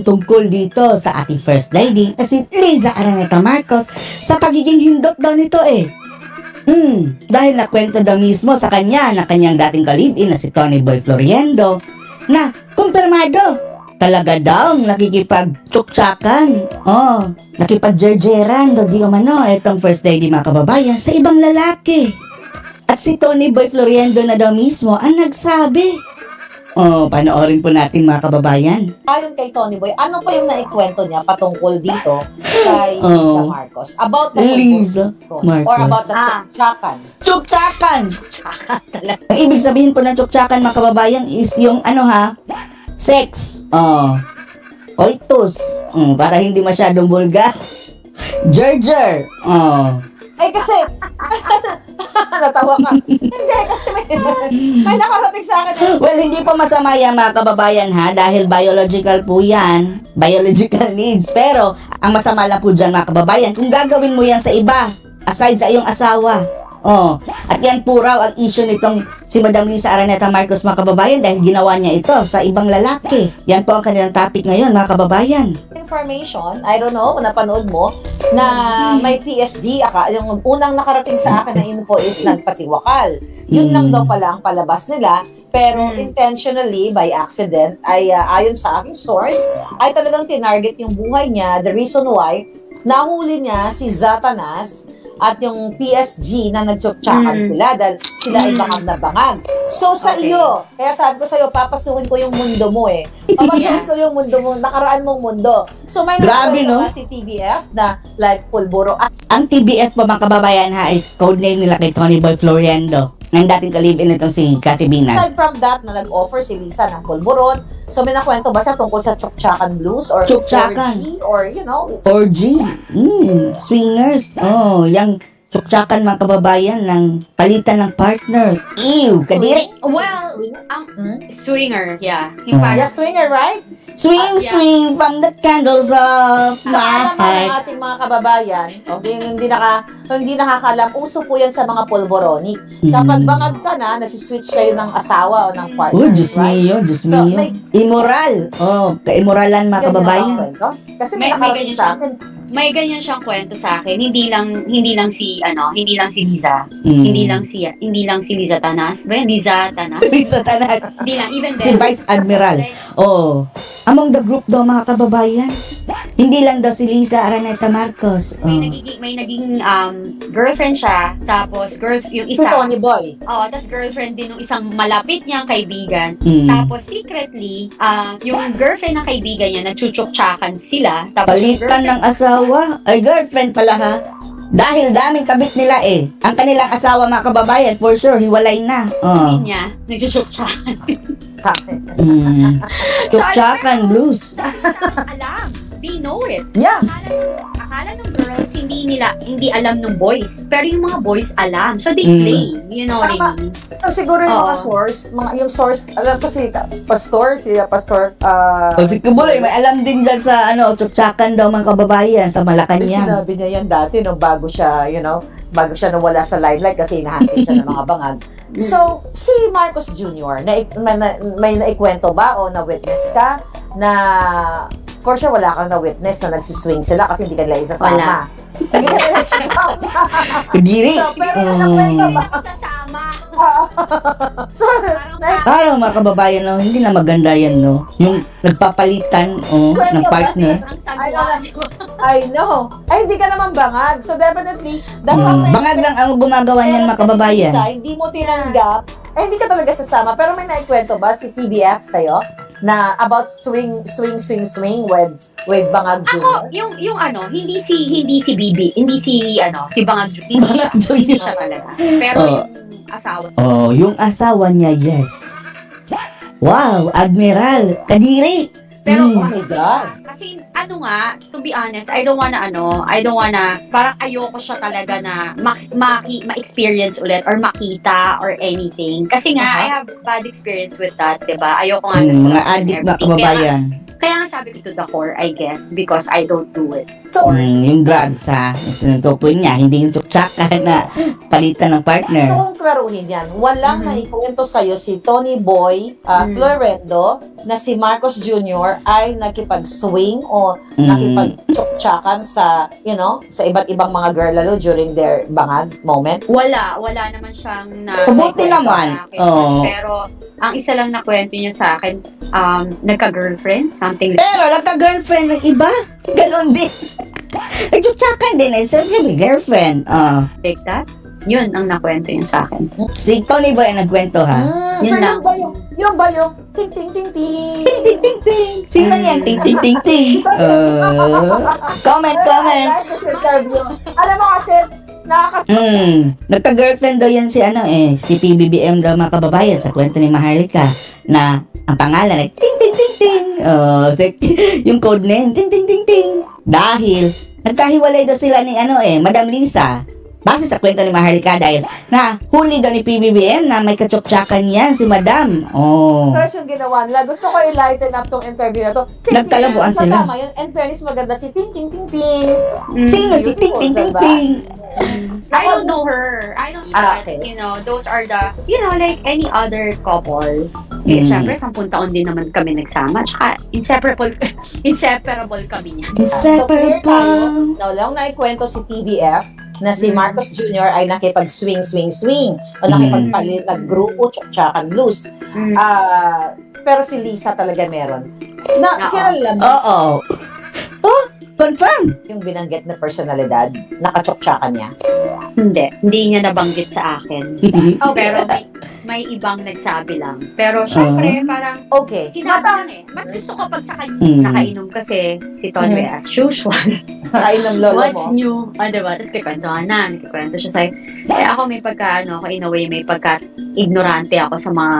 tungkol dito sa ating First Lady na si Liza Araneta Marcos sa pagiging hindot daw nito dahil nakwento daw mismo sa kanya na kanyang dating kalibin na si Tony Boy Floriendo na kumpirmado talaga daw nakikipag-tsuktsakan nakipag-jerjeran daw di umano itong First Lady mga kababayan sa ibang lalaki. At si Tony Boy Floriendo na daw mismo ang nagsabi. Panoorin po natin mga kababayan. Ayon kay Tony Boy, ano pa yung naikwento niya patungkol dito kay Liza Marcos? About the Liza Marcos. Or about the tsuktsakan. Tsuktsakan! Ang ibig sabihin po ng tsuktsakan mga kababayan is yung sex. Coitus. Para hindi masyadong bulgar. Jerjer. Ay kasi, natawa ka. Hindi, kasi may nakarating sa akin. Well, hindi po masama yan mga kababayan dahil biological po yan. Biological needs. Pero, ang masama lang po dyan mga kababayan, kung gagawin mo yan sa iba, aside sa iyong asawa. At yan po raw ang issue nitong si Madam Liza Araneta Marcos mga kababayan dahil ginawa niya ito sa ibang lalaki. Yan po ang kanilang topic ngayon mga kababayan. Information, I don't know kung napanood mo, na may PSG, yung unang nakarating sa akin na yun po is nagpatiwakal. Yun lang daw pala ang palabas nila, pero intentionally, by accident, ay ayon sa aking source, ay talagang tinarget yung buhay niya. The reason why, nahuli niya si Zatanas at yung PSG na nagtsuktsakan sila dahil sila ay bangag na bangag. So sa iyo, kaya sabi ko sa iyo, papasukin ko yung mundo mo Papasukin ko yung mundo mo, nakaraan mong mundo. So may nagkwento si TBF na like pulburo. Ang TBF po mga kababayan is codename nila kay Tony Boy Floriendo. Ang dating kalibin nitong si Cathy Binan. Aside from that, na nag-offer si Liza ng pulburon, so may nakwento ba siya tungkol sa tsuktsakan blues or orgy or orgy, swingers, yung tsuktsakan mga kababayan ng palitan ng partner. Ew, kadiri. Well, swinger, yeah. Swinger, right? Swing from the candles of my heart. Ng heart. ating mga kababayan, hindi nakakalam, uso po yan sa mga polboroni. Kapag bangag ka na, nagsiswitch kayo ng asawa o ng partner, Diyos mio. Immoral. Kaimoralan mga kababayan. Kasi may nakarating sa akin. May ganyan siyang kwento sa akin. Hindi lang si Liza. Hindi lang si Liza Tanas. Liza Tanas. Liza Tanas. Hindi lang, even si Vice Admiral. Among the group daw mga kababayan. Hindi lang daw si Liza Araneta Marcos. May naging girlfriend siya, tapos yung isa. Si Tony Boy. Tapos girlfriend din ng isang malapit niyang kaibigan. Tapos secretly, yung girlfriend ng kaibigan niya, nagtsuktsakan sila. Tapos palitan ng asawa. Ay, girlfriend pala Dahil daming kabit nila Ang kanilang asawa mga kababayan, for sure, hiwalay na. Hindi niya, nagtsuktsakan. Tsuktsakan blues. Alam. They know it. Yeah. Akala ng girls, hindi alam ng boys. Pero yung mga boys alam. So they play. You know what I mean? So siguro yung mga source, yung source, alam ko si Pastor. Si Kubuloy, may alam din dyan sa tsuktsakan daw mga kababayan sa Malacanang. Sinabi niya yan dati, bago siya, bago siya nawala sa limelight kasi hinahantin siya ng mga bangag. So, si Marcos Jr., may naikwento ba o na-witness ka na, for sure, wala kang na-witness na nagsiswing sila kasi hindi ka nila isasama. Hindi ka nila isasama. Kadiri. So, pero nakwento ba? Sasama. So, parang mga kababayan, hindi na maganda yan, yung nagpapalitan ng partner. I know. Ay, hindi ka naman bangag. So, definitely, bangag lang ang gumagawa niyan mga kababayan. Hindi mo tinanggap, hindi ka talaga sasama. Pero may naikwento ba si TBF sa'yo na about swing with Bangag Jr.? Ako, hindi si Bibi, hindi si Bangag Jr. Hindi siya talaga. Pero yung asawa niya. Yung asawa niya, yes. Wow, Admiral, kadiri. Pero, oh my God. Kasi, to be honest, I don't wanna, parang ayoko siya talaga na ma-experience ulit or makita or anything. Kasi nga, I have bad experience with that, diba? Ayoko nga. Mga addict na kababayan. Kaya nga sabi ko to the core, I guess, because I don't do it. So, yung drugs yung tukoy niya, hindi yung tsuktsakan na palitan ng partner. So, kung klaruhin yan, walang naikwento sa'yo si Tony Boy Florendo na si Marcos Jr. Jr. ay nakipag-swing o nakipag-tsuktsakan sa, sa iba't ibang mga girl lalo during their bangag moments? Wala naman siyang Mabuti naman. sa akin. Oo. Pero, ang isa lang na kwento niya sa akin, nagka-girlfriend, something like Pero nagka-girlfriend ng iba. Ganon din. Nagtsutsakan din eh. Siyempre may girlfriend. that. Yun ang nakwento niya sa akin. Si Tony Boy ang nagkwento ha. Yun So lang. yung ba yung ting ting ting ting? Ting ting ting ting. Sino yan? Ting ting ting ting. Comment. Like this interview. Alam mo kasi, Nagka-girlfriend daw yan si PBBM daw mga kababayan sa kwento ni Maharlika na ang pangalan ay ting ting ting ting. Yung code name ting ting ting ting. Dahil nagkahiwalay daw sila ni Madam Lisa. Base sa kwento ni Maharlika dahil na huli daw ni PBBM na may katsok-tsakan yan si Madam. stress yung ginawa nila. Gusto ko i-lighten up tong interview na to. Nagtalabuan So, sila. tama yun. And fairness, maganda si Ting Ting Ting Ting. Sino si ting ting ting ting? I don't know her. I don't know. Okay. Those are the, like any other couple. Siyempre, 10 taon din naman kami nagsama. Tsaka, inseparable kami niya. So, clear Inseparable. tayo. Lang naikwento si TBF na si Marcos Jr. ay nakipag-swing o nakipagpalit ng grupo, tsuktsakan blues. Pero si Lisa talaga meron. Kilala mo Oo. Confirm. yung binanggit na personalidad, nakatsuktsakan niya. Hindi niya nabanggit sa akin. Pero may ibang nagsabi lang. Pero syempre, parang Okay. sinabi lang Mas gusto ko pag sa kanya nakainom kasi si Tonwe as usual. Kain ng lolo What's mo. new? Diba? Tapos nagkikwento siya sa'yo. Ako may ako in a way, may ignorante ako sa mga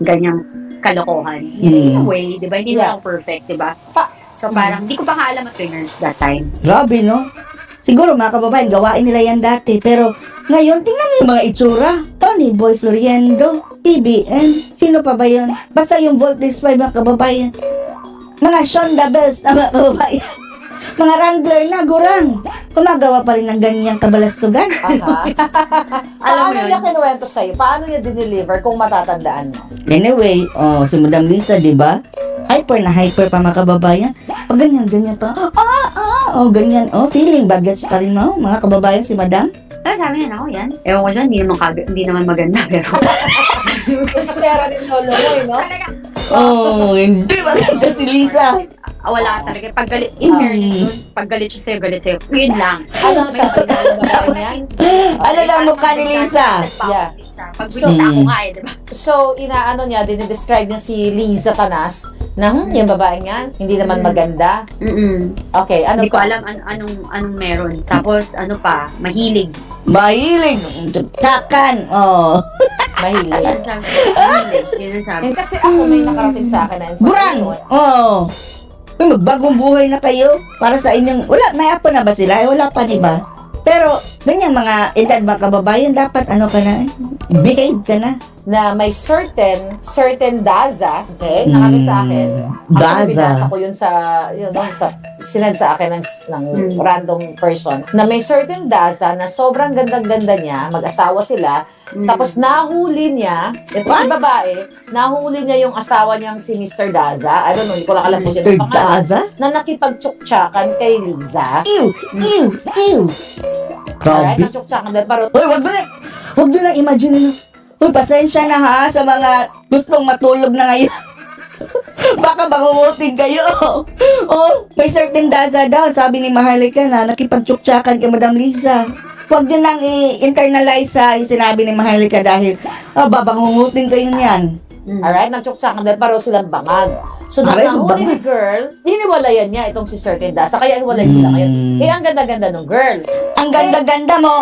ganyang kalokohan. In a way, diba? Hindi na ako perfect, diba? So parang, di ko pa nga alam ang swingers that time. Grabe, no? Siguro mga kababayan, gawain nila yan dati. Pero ngayon, tingnan niyo yung mga itsura. Tony Boy Floriendo, PBN, sino pa ba yun? Basta yung Voltage 5 mga kababayan. Mga Shonda Bells na mga kababayan. Mga Wrangler na, gurang. Kumagawa pa rin ng ganyang kabalastugan. Aha. Alam mo Paano yun? niya kinuwento sa'yo? Paano niya dineliver kung matatandaan mo? Anyway, si Madam Lisa, di ba? Hyper pa mga kababayan. Pag ganyan pa. Ganyan. Feeling bagets pa rin mo, mga kababayan si Madam. Sabi niya, yan. Ewan ko dyan, hindi naman maganda, pero... Kasera din lolo mo, no? Hindi maganda si Lisa. Wala talaga. Paggalit, in fairness dun, paggalit siya sa'yo, galit sa'yo. Yun lang. Ano sa pagkakalabay niya? Ano na ang mukha ni Lisa? Yeah. Pag binita ako nga diba? So, dinidescribe niya si Liza Canas na, yung babae niyan, hindi naman maganda. Okay, ano Hindi ko pa? alam anong meron. Tapos, mahilig. Mahilig. Takan. Mahilig. Yun ang sabi. And kasi ako may nakarating sa akin na Burang. information. Uy, magbagong buhay na kayo. Para sa inyong, may apo na ba sila? Wala pa, di ba? Pero, ganyan mga edad, mga kababayan, dapat behave ka na. Na may certain Daza, okay, nakita sa akin. Actually, Daza. binasa ko yun sa sinend sa akin ng random person, na may certain Daza na sobrang ganda-ganda niya, mag-asawa sila, tapos nahuli niya, ito si babae, nahuli niya yung asawa niyang si Mr. Daza, I don't know, hindi ko lang alam kung sino Mr. yung pangalan, Daza? na nakipagtsuktsakan kay Liza. Ew! Alright, Grabe. nagtsuktsakan din, pero Uy, wag mo na imagine. Uy, pasensya na ha sa mga gustong matulog na ngayon. Baka bangungutin kayo. May certain Daza daw, sabi ni Maharlika na nakipagtsuktsakan kay Madam Lisa. Huwag nyo nang i-internalize yung sinabi ni Maharlika dahil babangungutin kayo niyan. alright, nagtsuktsakan din, pareho silang bangag. So, Pareho nahuli ni bangag. girl, hiniwalayan niya itong si certain Daza, kaya hiwalay sila ngayon. Ang ganda-ganda ng girl. Ang ganda-ganda mo,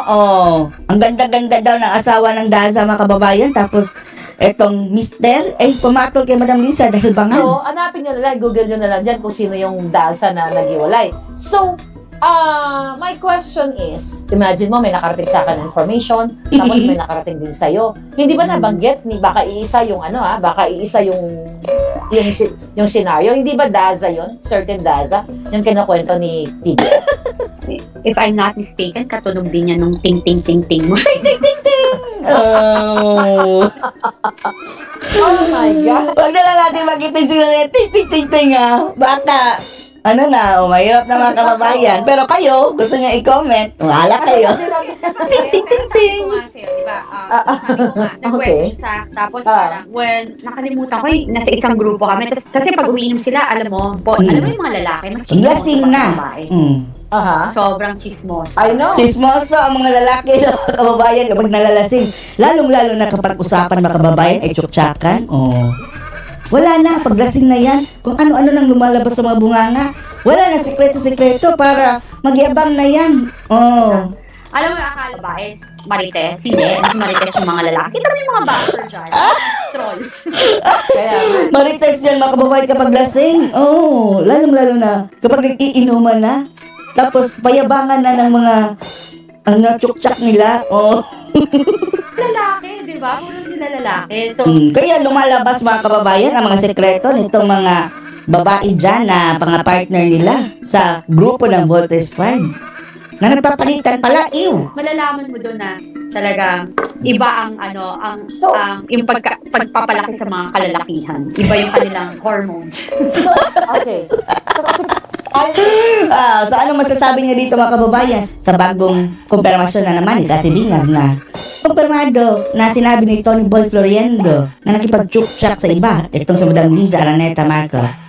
ang ganda-ganda daw ng asawa ng Daza, mga kababayan. Tapos, etong mister, pumatol kay Madam Lisa dahil bangan. So, hanapin nyo na lang, Google nyo na lang dyan kung sino yung Daza na naghiwalay. So, my question is, imagine mo may nakarating sa akin information, tapos may nakarating din sa'yo. Hindi ba nabanggit ni baka iisa yung yung scenario? Hindi ba Daza yun? Certain Daza? Yung kinukwento ni TB? If I'm not mistaken, katunog din niya nung ting-ting-ting-ting mo. Oh. Oh my God. Wag na lang natin magiting sila na ting-ting-ting bata. Ano na, mahirap na mga kababayan. Pero kayo, gusto niya i-comment, wala kayo. Ting-ting-ting-ting. Diba? Sabi ko nga, nag-question siya. Tapos parang, nakalimutan ko, nasa isang grupo kami. Kasi pag umiinom sila, alam mo yung mga lalaki, mas chismoso Lasing pa na. ng babae. Sobrang chismoso. I know. Chismoso ang mga lalaki na kababayan kapag nalalasing. Lalong-lalo na kapag usapan mga kababayan ay tsuktsakan. Oh. Wala na, paglasing na yan. Kung ano-ano nang lumalabas sa mga bunganga. Wala na, sikreto-sikreto para magyabang na yan. Oh. Alam mo, akala ba is Marites? Hindi, mas Marites yung mga lalaki. Kita mo yung mga boxer dyan. Trolls. Marites yan mga kababayan kapag lasing. Oh, lalong-lalo na kapag nag-iinuman na. Tapos payabangan na ng mga tsuktsak nila. Oh. Lalaki, di ba? Puro sila lalaki. So, Kaya lumalabas mga kababayan ang mga sekreto nitong mga babae dyan na mga partner nila sa grupo ng Voltes 5 na nagpapalitan pala, malalaman mo doon na talagang iba ang yung pagpapalaki sa mga kalalakihan. Iba yung kanilang hormones. So, okay. So, kasi, so ano masasabi niya dito mga kababayan sa bagong kumpirmasyon na naman ni Kati Bingag na kumpirmado na sinabi ni Tony Boy Floriendo na nakipag-tsuktsak sa iba itong sa Madam Liza Araneta Marcos.